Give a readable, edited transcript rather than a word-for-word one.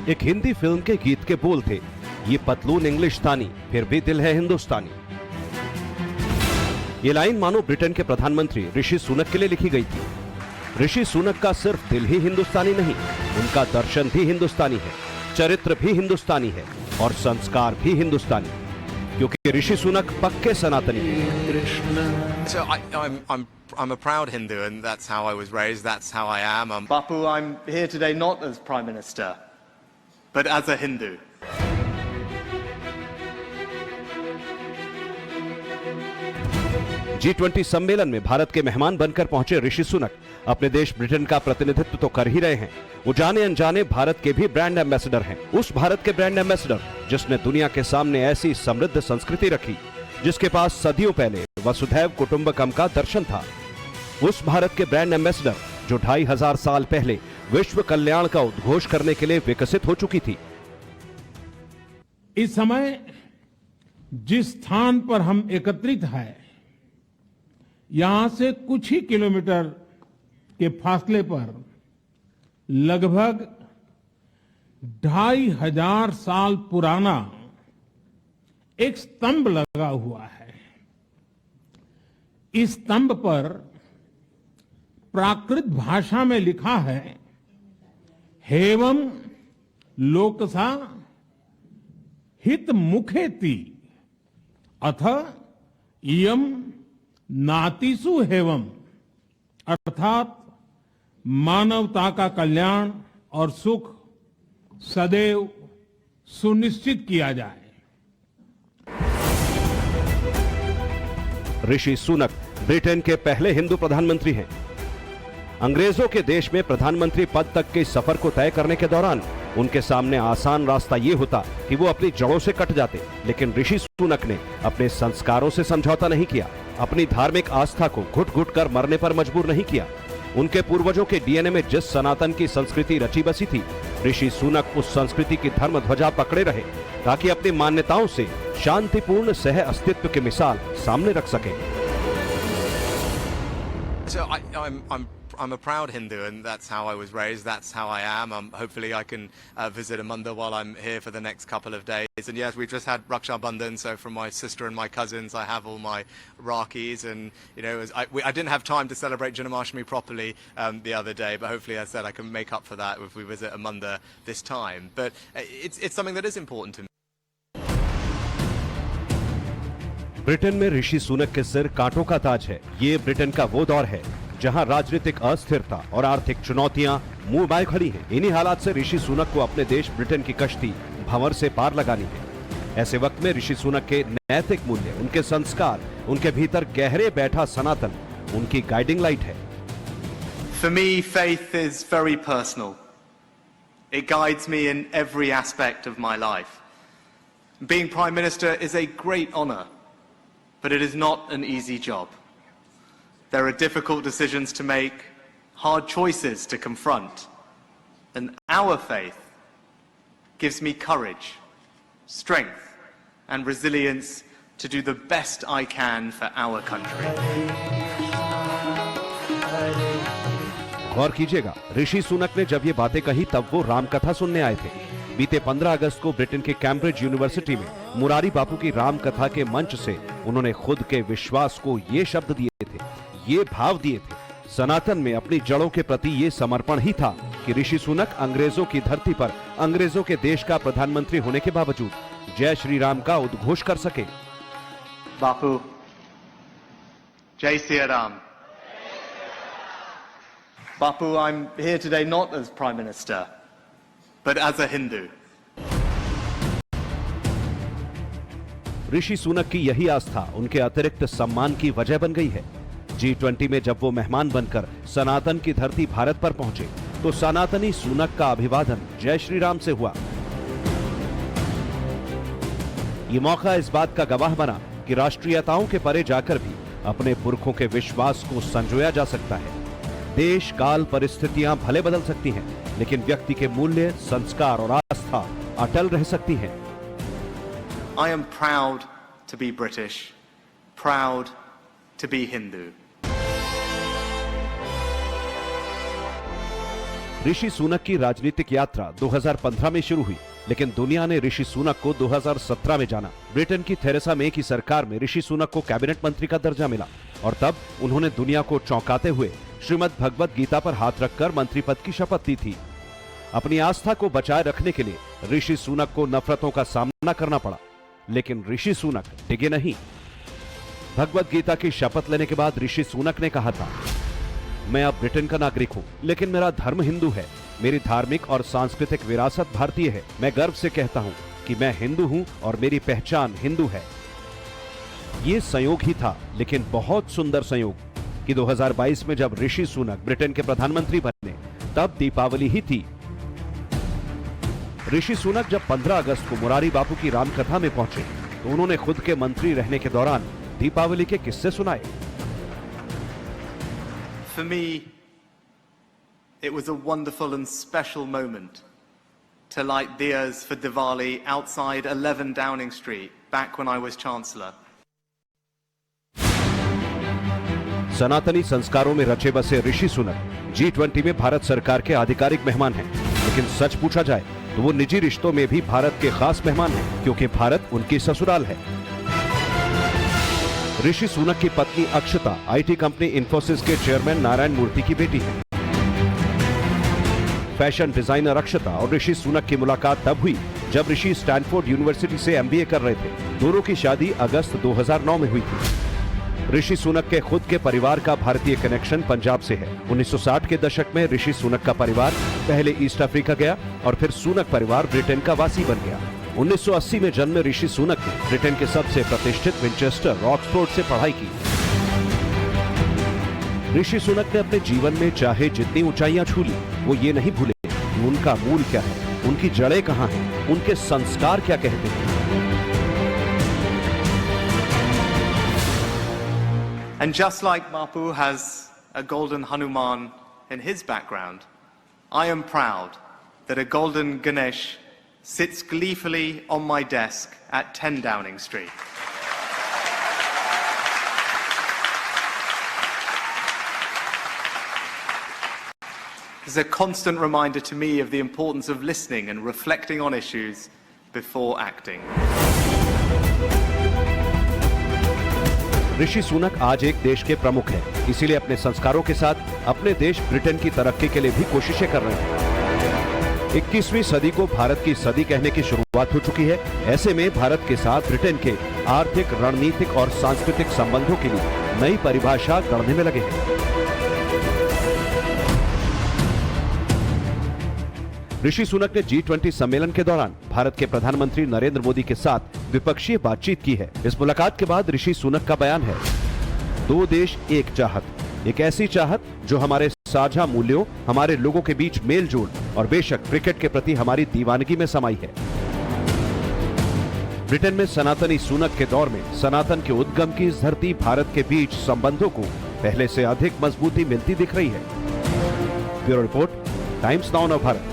एक हिंदी फिल्म के गीत के बोल थे, ये पतलून इंग्लिशतानी फिर भी दिल है हिंदुस्तानी। ये लाइन मानो ब्रिटेन के प्रधानमंत्री ऋषि सुनक के लिए लिखी गई थी। ऋषि सुनक का सिर्फ दिल ही हिंदुस्तानी नहीं, उनका दर्शन भी हिंदुस्तानी है, चरित्र भी हिंदुस्तानी है और संस्कार भी हिंदुस्तानी, क्योंकि ऋषि सुनक पक्के सनातनी हैं। So I'm a proud Hindu, and that's how I was raised. That's how I am. Bapu, I'm here today not as Prime Minister, but as a Hindu. G20 सम्मेलन में भारत के मेहमान बनकर पहुंचे ऋषि सुनक अपने देश ब्रिटेन का प्रतिनिधित्व तो कर ही रहे हैं, वो जाने अनजाने भारत के भी ब्रांड एम्बेसडर हैं। उस भारत के ब्रांड एम्बेसडर जिसने दुनिया के सामने ऐसी समृद्ध संस्कृति रखी जिसके पास सदियों पहले वसुधैव कुटुंबकम का दर्शन था। उस भारत के ब्रांड एम्बेसडर जो 2500 साल पहले विश्व कल्याण का उद्घोष करने के लिए विकसित हो चुकी थी। इस समय जिस स्थान पर हम एकत्रित हैं, यहां से कुछ ही किलोमीटर के फासले पर लगभग 2500 साल पुराना एक स्तंभ लगा हुआ है। इस स्तंभ पर प्राकृत भाषा में लिखा है, हेवम लोकसा हित मुखेति अथ इयम नातिसु हेवम, अर्थात मानवता का कल्याण और सुख सदैव सुनिश्चित किया जाए। ऋषि सुनक ब्रिटेन के पहले हिंदू प्रधानमंत्री हैं। अंग्रेजों के देश में प्रधानमंत्री पद तक के सफर को तय करने के दौरान उनके सामने आसान रास्ता ये होता कि वो अपनी जड़ों से कट जाते, लेकिन ऋषि सुनक ने अपने संस्कारों से समझौता नहीं किया, अपनी धार्मिक आस्था को घुट घुट कर मरने पर मजबूर नहीं किया। उनके पूर्वजों के डीएनए में जिस सनातन की संस्कृति रची बसी थी, ऋषि सुनक उस संस्कृति की धर्म ध्वजा पकड़े रहे ताकि अपनी मान्यताओं से शांतिपूर्ण सह अस्तित्व की मिसाल सामने रख सके। So I'm a proud Hindu, and that's how I was raised. That's how I am. Hopefully I can visit Amanda while I'm here for the next couple of days. And yes, we've just had Raksha Bandhan, so from my sister and my cousins, I have all my Rakis. And you know, I didn't have time to celebrate Janmashtami properly the other day, but hopefully, as I said, I can make up for that if we visit Amanda this time. But it's something that is important to me. Britain में ऋषि सुनक के सिर कांटों का ताज है। ये Britain का वो दौर है जहां राजनीतिक अस्थिरता और आर्थिक चुनौतियां मुंह बाए खड़ी हैं। इन्हीं हालात से ऋषि सुनक को अपने देश ब्रिटेन की कश्ती भंवर से पार लगानी है। ऐसे वक्त में ऋषि सुनक के नैतिक मूल्य, उनके संस्कार, उनके भीतर गहरे बैठा सनातन उनकी गाइडिंग लाइट है। For me, faith is very personal. It guides me in every aspect of my life. Being Prime Minister is a great honor, but it is not an easy job. There are difficult decisions to make, hard choices to confront, and our faith gives me courage, strength, and resilience to do the best I can for our country. गौर कीजिएगा, ऋषि सुनक ने जब ये बातें कही तब वो रामकथा सुनने आए थे। बीते 15 अगस्त को ब्रिटेन के कैम्ब्रिज यूनिवर्सिटी में मुरारी बापू की रामकथा के मंच से उन्होंने खुद के विश्वास को ये शब्द दिए थे, ये भाव दिए थे। सनातन में अपनी जड़ों के प्रति ये समर्पण ही था कि ऋषि सुनक अंग्रेजों की धरती पर अंग्रेजों के देश का प्रधानमंत्री होने के बावजूद जय श्री राम का उद्घोष कर सके। Bapu, Jai Siya Ram. Bapu, I'm here today not as Prime Minister, but as a Hindu. Rishi Sunak की यही आस्था उनके अतिरिक्त सम्मान की वजह बन गई है। G20 में जब वो मेहमान बनकर सनातन की धरती भारत पर पहुंचे तो सनातनी सुनक का अभिवादन जय श्री राम से हुआ। ये मौका इस बात का गवाह बना कि राष्ट्रीयताओं के परे जाकर भी अपने पुरखों के विश्वास को संजोया जा सकता है। देश काल परिस्थितियां भले बदल सकती हैं, लेकिन व्यक्ति के मूल्य, संस्कार और आस्था अटल रह सकती हैं। I am proud to be British, proud to be Hindu. Rishi Sunak की राजनीतिक यात्रा 2015 में शुरू हुई, लेकिन दुनिया ने ऋषि सुनक को 2017 में जाना। ब्रिटेन की थेरेसा मे की सरकार में ऋषि सुनक को कैबिनेट मंत्री का दर्जा मिला और तब उन्होंने दुनिया को चौंकाते हुए श्रीमद् भगवत गीता पर हाथ रखकर मंत्री पद की शपथ ली थी। अपनी आस्था को बचाए रखने के लिए ऋषि सुनक को नफरतों का सामना करना पड़ा, लेकिन ऋषि सुनक डिगे नहीं। भगवत गीता की शपथ लेने के बाद ऋषि सुनक ने कहा था, मैं अब ब्रिटेन का नागरिक हूं, लेकिन मेरा धर्म हिंदू है, मेरी धार्मिक और सांस्कृतिक विरासत भारतीय है। मैं गर्व से कहता हूं कि मैं हिंदू हूं और मेरी पहचान हिंदू है। ये संयोग ही था, लेकिन बहुत सुंदर संयोग कि 2022 में जब ऋषि सुनक ब्रिटेन के प्रधानमंत्री बने तब दीपावली ही थी। ऋषि सुनक जब 15 अगस्त को मुरारी बापू की रामकथा में पहुंचे तो उन्होंने खुद के मंत्री रहने के दौरान दीपावली के किस्से सुनाए। For me, it was a wonderful and special moment to light diyas for Diwali outside 11 Downing Street back when I was Chancellor. सनातनी संस्कारों में रचे बसे ऋषि सुनक G20 में भारत सरकार के आधिकारिक मेहमान हैं, लेकिन सच पूछा जाए तो वो निजी रिश्तों में भी भारत के खास मेहमान हैं, क्योंकि भारत उनकी ससुराल है। ऋषि सुनक की पत्नी अक्षता आईटी कंपनी इन्फोसिस के चेयरमैन नारायण मूर्ति की बेटी है। फैशन डिजाइनर अक्षता और ऋषि सुनक की मुलाकात तब हुई जब ऋषि स्टैनफोर्ड यूनिवर्सिटी से एमबीए कर रहे थे। दोनों की शादी अगस्त 2009 में हुई थी। ऋषि सुनक के खुद के परिवार का भारतीय कनेक्शन पंजाब से है। 1960 के दशक में ऋषि सुनक का परिवार पहले ईस्ट अफ्रीका गया और फिर सुनक परिवार ब्रिटेन का वासी बन गया। 1980 में जन्मे ऋषि सुनक ने ब्रिटेन के सबसे प्रतिष्ठित विंचेस्टर ऑक्सफोर्ड से पढ़ाई की। ऋषि सुनक ने अपने जीवन में चाहे जितनी ऊंचाइयां छू ली, वो ये नहीं भूले कि उनका मूल क्या है, उनकी जड़ें कहां हैं, उनके संस्कार क्या कहते हैं। And just like Bapu has a golden Hanuman in his background, I am proud that a golden Ganesh sits gleefully on my desk at 10 Downing Street. It's a constant reminder to me of the importance of listening and reflecting on issues before acting. Rishi Sunak आज एक देश के प्रमुख हैं, इसीलिए अपने संस्कारों के साथ अपने देश ब्रिटेन की तरक्की के लिए भी कोशिशें कर रहे हैं। 21वीं सदी को भारत की सदी कहने की शुरुआत हो चुकी है। ऐसे में भारत के साथ ब्रिटेन के आर्थिक, रणनीतिक और सांस्कृतिक संबंधों के लिए नई परिभाषा गढ़ने में लगे हैं। ऋषि सुनक ने G20 सम्मेलन के दौरान भारत के प्रधानमंत्री नरेंद्र मोदी के साथ द्विपक्षीय बातचीत की है। इस मुलाकात के बाद ऋषि सुनक का बयान है, 2 देश एक चाहत, एक ऐसी चाहत जो हमारे साझा मूल्यों, हमारे लोगों के बीच मेल जोल और बेशक क्रिकेट के प्रति हमारी दीवानगी में समाई है। ब्रिटेन में सनातनी सुनक के दौर में सनातन के उद्गम की इस धरती भारत के बीच संबंधों को पहले से अधिक मजबूती मिलती दिख रही है। Bureau report, times now Bharat.